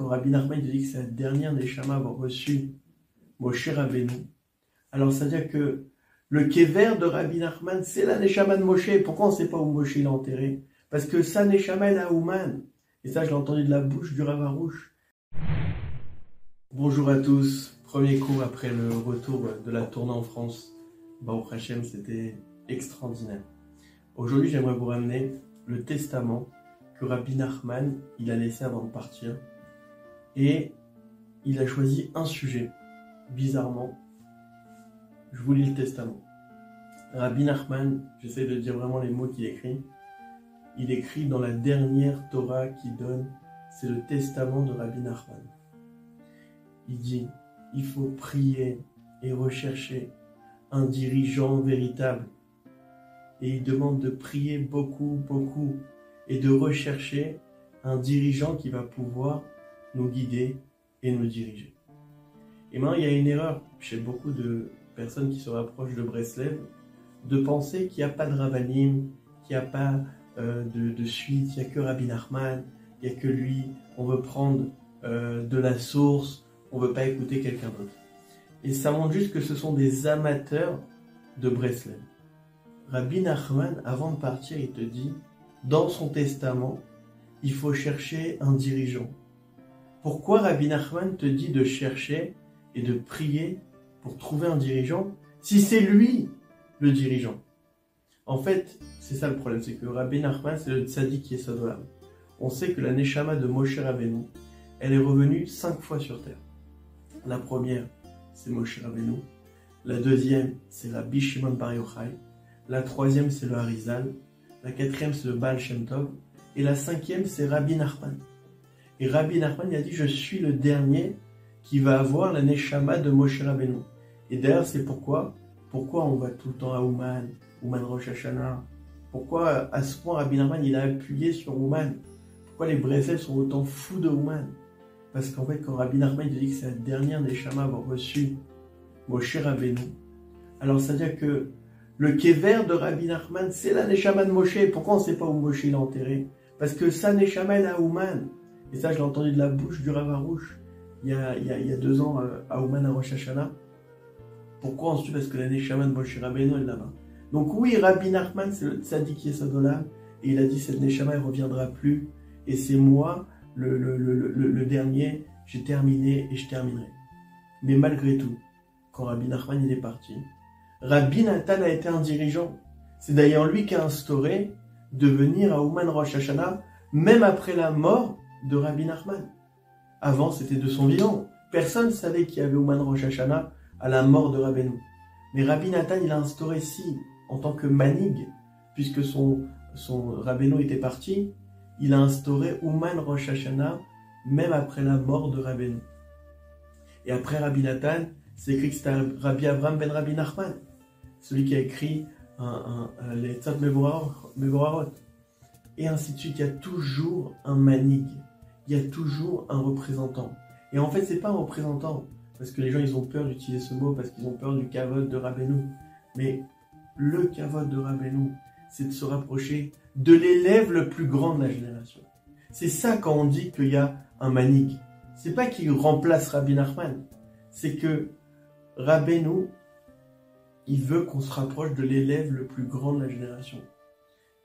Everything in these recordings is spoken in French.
Quand Rabbi Nachman te dit que c'est la dernière Neshama à avoir reçu Moshe Rabbeinu, alors ça veut dire que le kéver de Rabbi Nachman, c'est la Neshama de Moshe. Pourquoi on ne sait pas où Moshe est enterré? Parce que sa Neshama est la Ouman. Et ça, je l'ai entendu de la bouche du Rav Arush. Bonjour à tous. Premier cours après le retour de la tournée en France. Baruch Hashem, c'était extraordinaire. Aujourd'hui, j'aimerais vous ramener le testament que Rabbi Nachman il a laissé avant de partir. Et il a choisi un sujet. Bizarrement, je vous lis le testament. Rabbi Nachman, j'essaie de dire vraiment les mots qu'il écrit. Il écrit dans la dernière Torah qu'il donne, c'est le testament de Rabbi Nachman. Il dit, il faut prier et rechercher un dirigeant véritable. Et il demande de prier beaucoup, beaucoup, et de rechercher un dirigeant qui va pouvoir nous guider et nous diriger. Et maintenant, il y a une erreur chez beaucoup de personnes qui se rapprochent de Breslev, de penser qu'il n'y a pas de Ravanim, qu'il n'y a pas de suite, il n'y a que Rabbi Nachman, il n'y a que lui, on veut prendre de la source, on ne veut pas écouter quelqu'un d'autre. Et ça montre juste que ce sont des amateurs de Breslev. Rabbi Nachman, avant de partir, il te dit, dans son testament, il faut chercher un dirigeant. Pourquoi Rabbi Nachman te dit de chercher et de prier pour trouver un dirigeant si c'est lui le dirigeant? En fait, c'est ça le problème, c'est que Rabbi Nachman, c'est le tzaddik qui est Sadolam. On sait que la Neshama de Moshe Rabbeinu, elle est revenue 5 fois sur terre. La première, c'est Moshe Rabbeinu. La deuxième, c'est Rabbi Shimon Bar Yochai. La troisième, c'est le Harizal. La quatrième, c'est le Baal Shem Tov. Et la cinquième, c'est Rabbi Nachman. Et Rabbi Nachman, il a dit, je suis le dernier qui va avoir la Neshama de Moshe Rabbeinu. Et d'ailleurs, c'est pourquoi on va tout le temps à Ouman Rosh Hashanah. Pourquoi, à ce point, Rabbi Nachman, il a appuyé sur Ouman? Pourquoi les Breslev sont autant fous de Ouman? Parce qu'en fait, quand Rabbi Nachman il dit que c'est la dernière Neshama à avoir reçu Moshe Rabbeinu, alors ça veut dire que le kéver de Rabbi Nachman, c'est la Neshama de Moshe. Pourquoi on ne sait pas où Moshe est enterré? Parce que sa Neshama est la Ouman. Et ça, je l'ai entendu de la bouche du Rav Arush il y a 2 ans à Ouman à Rosh Hashanah. Pourquoi ensuite? Parce que la Neshama de Moshe Rabbeinu est là-bas. Donc oui, Rabbi Nachman, c'est le tzaddik Yesodolam, et il a dit cette Neshama, elle ne reviendra plus. Et c'est moi, le dernier, j'ai terminé et je terminerai. Mais malgré tout, quand Rabbi Nachman il est parti, Rabbi Nathan a été un dirigeant. C'est d'ailleurs lui qui a instauré de venir à Ouman Rosh Hashanah, même après la mort de Rabbi Nachman. Avant, c'était de son vivant. Personne ne savait qu'il y avait Ouman Rosh Hashanah à la mort de Rabbeinu. Mais Rabbi Nathan, il a instauré en tant que manig, puisque son Rabbeinu était parti, il a instauré Ouman Rosh Hashanah, même après la mort de Rabbeinu. Et après Rabbi Nathan, c'est écrit que c'était Rabbi Avraham ben Rabbi Nachman, celui qui a écrit les Tzad Mevorarot. Et ainsi de suite, il y a toujours un manig, il y a toujours un représentant. Et en fait, c'est pas un représentant, parce que les gens, ils ont peur d'utiliser ce mot, parce qu'ils ont peur du kavod de Rabbeinu. Mais le kavod de Rabbeinu, c'est de se rapprocher de l'élève le plus grand de la génération. C'est ça quand on dit qu'il y a un manig. C'est pas qu'il remplace Rabbi Nachman, c'est que Rabbeinu, il veut qu'on se rapproche de l'élève le plus grand de la génération.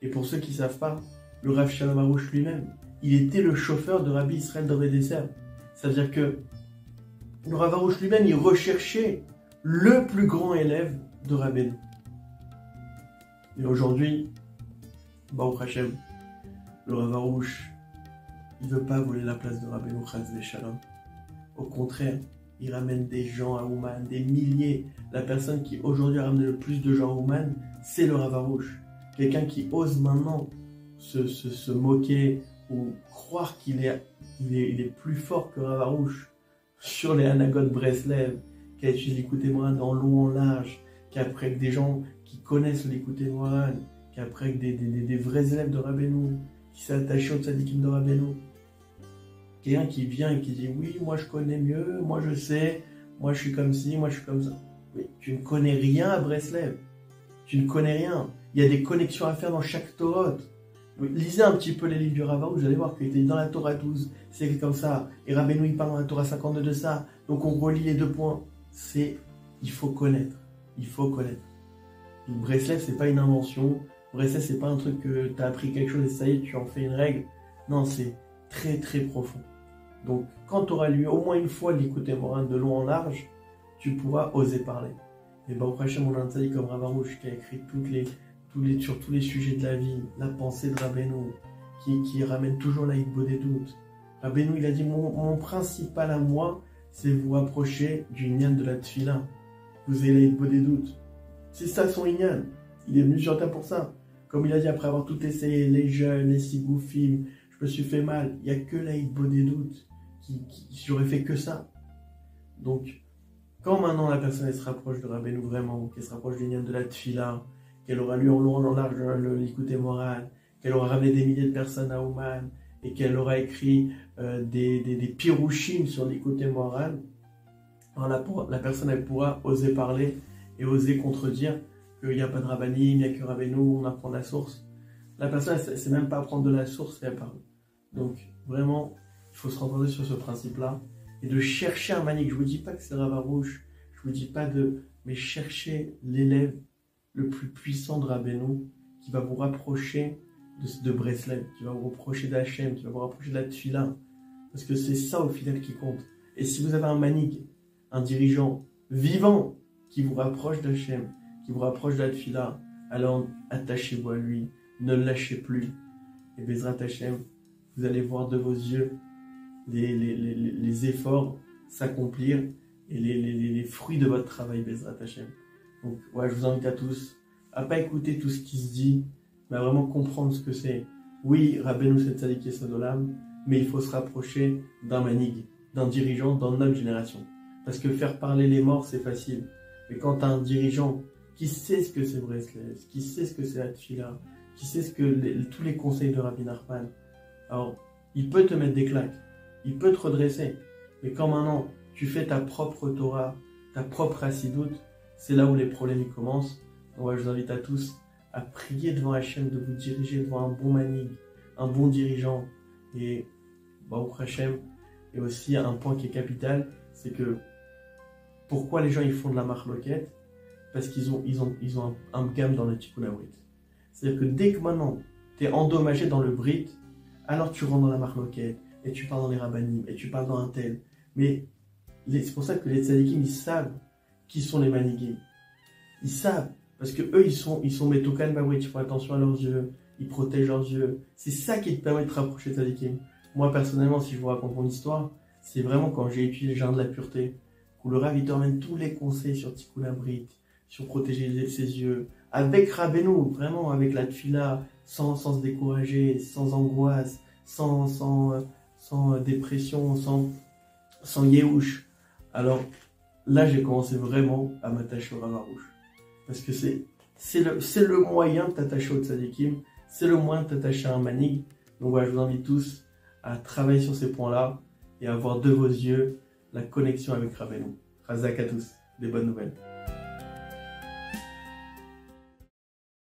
Et pour ceux qui ne savent pas, le Rav Shalom Arush lui-même, il était le chauffeur de Rabbi Israël Dovedesser. C'est-à-dire que le Rav Arush lui-même, il recherchait le plus grand élève de Rabbeinu. Et aujourd'hui, Baruch Hashem, le Rav Arush, il ne veut pas voler la place de Rabbeinu Chaz V'Shalom. Au contraire, il ramène des gens à Ouman, des milliers. La personne qui aujourd'hui a ramené le plus de gens à Ouman, c'est le Rav Arush. Quelqu'un qui ose maintenant se moquer ou croire qu'il est plus fort que Rav Arush sur les Hanagot Breslev, qui a utilisé l'écoute Moran en long, en large, qui apprend des gens qui connaissent l'écoute Moran, qui apprend des vrais élèves de Rabbeinu, qui s'est attaché au tzadikim de Rabbeinu. Quelqu'un qui vient et qui dit oui, moi je connais mieux, moi je sais, moi je suis comme ci, moi je suis comme ça. Oui, tu ne connais rien à Breslev. Tu ne connais rien. Il y a des connexions à faire dans chaque Torah. Lisez un petit peu les livres du Rava, vous allez voir qu'il était dans la Torah 12, c'est comme ça, et Rabbeinu il parle dans la Torah 52 de ça, donc on relie les deux points. Il faut connaître, il faut connaître. Breslev, c'est pas une invention, Breslev, c'est pas un truc que tu as appris quelque chose et ça y est, tu en fais une règle. Non, c'est très très profond. Donc, quand tu auras lu au moins une fois l'Écoute Morin de long en large, tu pourras oser parler. Et Baruch Hashem, on a un tzaddik comme Rav Arush qui a écrit sur tous les sujets de la vie, la pensée de Rabbeinu, qui ramène toujours la hitbo des doutes. Rabbeinu, il a dit, mon principal à moi, c'est vous rapprocher du Inyan de la Tfila. Vous avez la hitbo des doutes. C'est ça son Inyan. Il est venu sur terre pour ça. Comme il a dit, après avoir tout essayé, les jeûnes, les sigoufim, je me suis fait mal. Il n'y a que la hitbo des doutes. J'aurais fait que ça. Donc, quand maintenant la personne elle se rapproche de Rabbeinu vraiment, qu'elle se rapproche du Inyan de la Tfila, qu'elle aura lu en long, en large l'Écoute Moral, qu'elle aura ramené des milliers de personnes à Ouman, et qu'elle aura écrit des pirouchim sur l'Écoute Moral, la personne elle pourra oser parler et oser contredire qu'il n'y a pas de rabbanim, il n'y a que Rabbeinu, on apprend de la source. La personne elle ne sait même pas apprendre de la source et elle parle. Donc vraiment, il faut se rencontrer sur ce principe-là et de chercher un manik. Je ne vous dis pas que c'est Rav Arush, je ne vous dis pas mais chercher l'élève le plus puissant de Rabbeinu qui va vous rapprocher de Breslev, qui va vous rapprocher d'Hachem, qui va vous rapprocher de la Tfila. Parce que c'est ça au final qui compte. Et si vous avez un manik, un dirigeant vivant qui vous rapproche d'Hachem, qui vous rapproche de la Tfila, alors attachez-vous à lui, ne le lâchez plus. Et Bezrat Hachem, vous allez voir de vos yeux les efforts s'accomplir et les fruits de votre travail, Bezrat Hachem. Donc, ouais, je vous invite à tous à pas écouter tout ce qui se dit, mais à vraiment comprendre ce que c'est. Oui, Rabbeinu c'est Tzadik Yesod Olam, mais il faut se rapprocher d'un manig, d'un dirigeant dans notre génération. Parce que faire parler les morts, c'est facile. Mais quand tu as un dirigeant qui sait ce que c'est Breslev, qui sait ce que c'est la Tfila, qui sait tous les conseils de Rabbi Nachman, alors il peut te mettre des claques, il peut te redresser. Mais quand maintenant tu fais ta propre Torah, ta propre Hassidout, c'est là où les problèmes ils commencent. Donc je vous invite à tous à prier devant Hachem, de vous diriger devant un bon manig, un bon dirigeant. Et Baruch Hachem, et aussi un point qui est capital, c'est que pourquoi les gens ils font de la marloquette? Parce qu'ils ont un gamme dans le Tikkun Brit. C'est-à-dire que dès que maintenant tu es endommagé dans le Brit, alors tu rentres dans la marloquette, et tu parles dans les rabbanim, et tu parles dans un tel. Mais c'est pour ça que les tzadikim, ils savent qui sont les manigués. Ils savent, parce que eux, ils sont métokan bawit, ils font attention à leurs yeux, ils protègent leurs yeux. C'est ça qui te permet de te rapprocher de tzadikim. Moi, personnellement, si je vous raconte mon histoire, c'est vraiment quand j'ai étudié le jardin de la pureté, où le Rav, il te ramène tous les conseils sur Tikkun Brit, sur protéger ses yeux, avec Rabbeinu, vraiment, avec la tfila, sans se décourager, sans angoisse, sans dépression, sans yéhouch. Alors, là, j'ai commencé vraiment à m'attacher au Rav Arush. Parce que c'est le moyen de t'attacher au tzadikim, c'est le moyen de t'attacher à un manig. Donc voilà, je vous invite tous à travailler sur ces points-là et à voir de vos yeux la connexion avec Rabbeinu. Chazak à tous, des bonnes nouvelles.